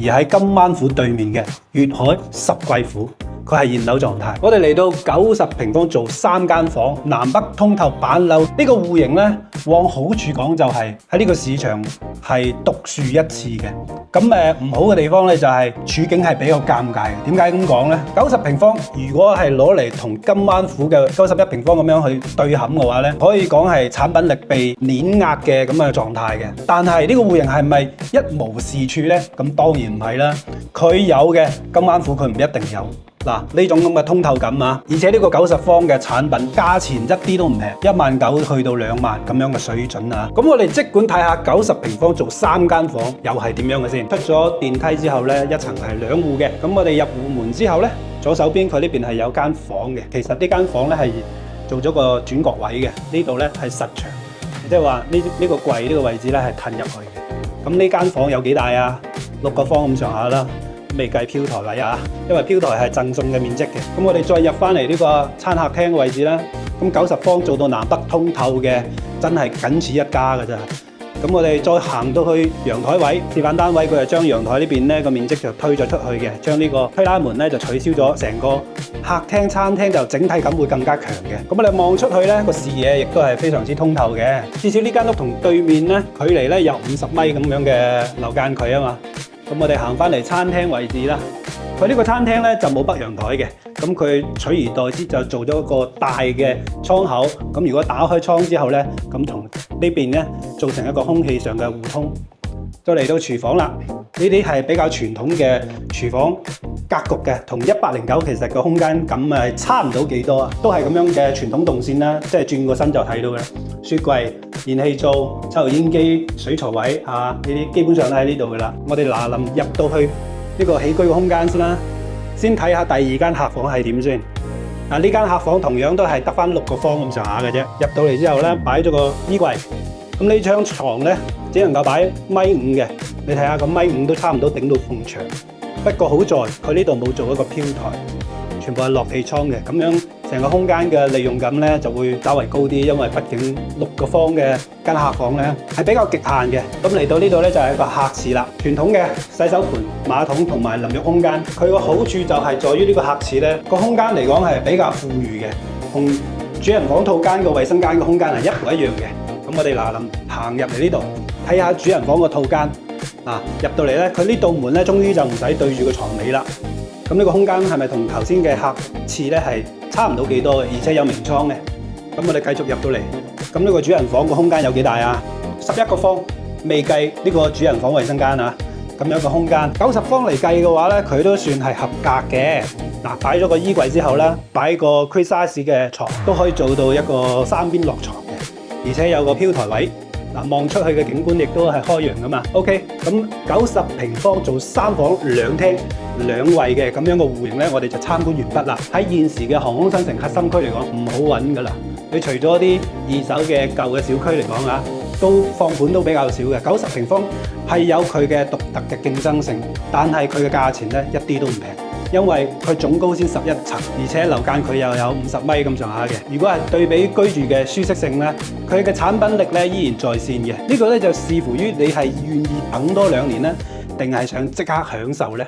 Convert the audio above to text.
而喺金灣府對面嘅粵海十貴府，佢係現樓狀態。我哋嚟到90平方做3間房，南北通透板樓。呢個戶型呢，往好處講就係喺呢個市場係獨樹一幟嘅。咁唔好嘅地方呢，就係處境係比較尷尬嘅。點解咁講呢？90平方如果係攞嚟同金灣府嘅91平方咁樣去對冚嘅話呢，可以講係產品力被碾壓嘅咁嘅狀態嘅。但係呢個戶型係咪一無是處呢？咁當然唔係啦。佢有嘅金灣府佢唔一定有。嗱，呢種咁嘅通透感啊，而且呢個90方嘅產品價錢一啲都唔平，19000去到2萬咁樣嘅水準啊！咁我哋即管睇下90平方做3間房又係點樣嘅先。出咗電梯之後呢，一層係2戶嘅。咁我哋入戶門之後呢，左手邊佢呢邊係有間房嘅。其實呢間房呢係做咗個轉角位嘅，呢度呢係實牆，即係話呢個櫃呢個位置呢係褪入去嘅。咁呢間房有幾大啊？6個方咁上下啦。未計飄台位啊，因為飄台係贈送嘅面積嘅。咁我哋再入翻嚟呢個餐客廳嘅位置啦。咁90方做到南北通透嘅，真係僅此一家㗎咋。咁我哋再行到去陽台位，示範單位佢係將陽台呢邊呢個面積就推咗出去嘅，將呢個推拉門呢就取消咗，成個客廳餐廳就整體感會更加強嘅。咁我哋望出去呢個視野亦都係非常之通透嘅。至少呢間屋同對面呢距離呢有50米咁樣嘅樓間距啊嘛。咁我哋行翻嚟餐廳位置啦，佢呢個餐廳咧就冇北陽台嘅，咁佢取而代之就做咗一個大嘅窗口，咁如果打開窗之後咧，咁同呢邊咧造成一個空氣上嘅互通。再嚟到廚房啦，呢啲係比較傳統嘅廚房格局嘅，同109其實個空間感係差唔到幾多啊，都係咁樣嘅傳統動線啦，即係轉個身就睇到嘅。雪櫃、燃氣灶、抽油煙機、水槽位啊，呢啲基本上都喺呢度噶啦。我哋嗱臨入到去呢個起居嘅空間先啦，先睇下第二間客房係點先。呢間客房同樣都係得翻6個方咁上下嘅啫。入到嚟之後咧，擺咗個衣櫃。咁呢張床咧，只能夠擺1.5米嘅。你睇下個1.5米都差唔多頂到埲牆。不過好在佢呢度冇做一個飄台，全部係落地窗嘅，咁樣成個空間嘅利用感咧就會稍為高啲，因為畢竟6個方嘅間客房咧係比較極限嘅。咁嚟到呢度咧就係一個客廁啦，傳統嘅洗手盆、馬桶同埋淋浴空間。佢個好處就係在於呢個客廁咧個空間嚟講係比較富裕嘅，同主人房套間個衛生間嘅空間係一模一樣嘅。咁我哋嗱臨行入嚟呢度睇下主人房個套間。入到嚟咧，佢呢道門咧，終於就唔使對住個床尾啦。咁呢個空間係咪同頭先嘅客廁咧係差唔到幾多嘅？而且有明窗嘅。咁我哋繼續入到嚟，咁呢個主人房個空間有幾大啊？11個方，未計呢個主人房衛生間啊。咁樣個空間90方嚟計嘅話咧，佢都算係合格嘅。擺咗個衣櫃之後咧，擺個 queen size 嘅床都可以做到一個3邊落床嘅，而且有個飄台位。望出去嘅景觀亦都係開揚噶嘛。OK， 咁90平方做3房2廳2衛嘅咁樣嘅戶型咧，我哋就參觀完畢啦。喺現時嘅航空新城核心區嚟講，唔好揾噶啦。你除咗啲2手嘅舊嘅小區嚟講啊，都放盤都比較少嘅。90平方係有佢嘅獨特嘅競爭性，但係佢嘅價錢咧一啲都唔平。因為佢總高先11層，而且樓間佢又有50米咁上下嘅。如果係對比居住嘅舒適性咧，佢嘅產品力咧依然在線嘅。呢個咧就視乎於你係願意等多2年咧，定係想即刻享受咧。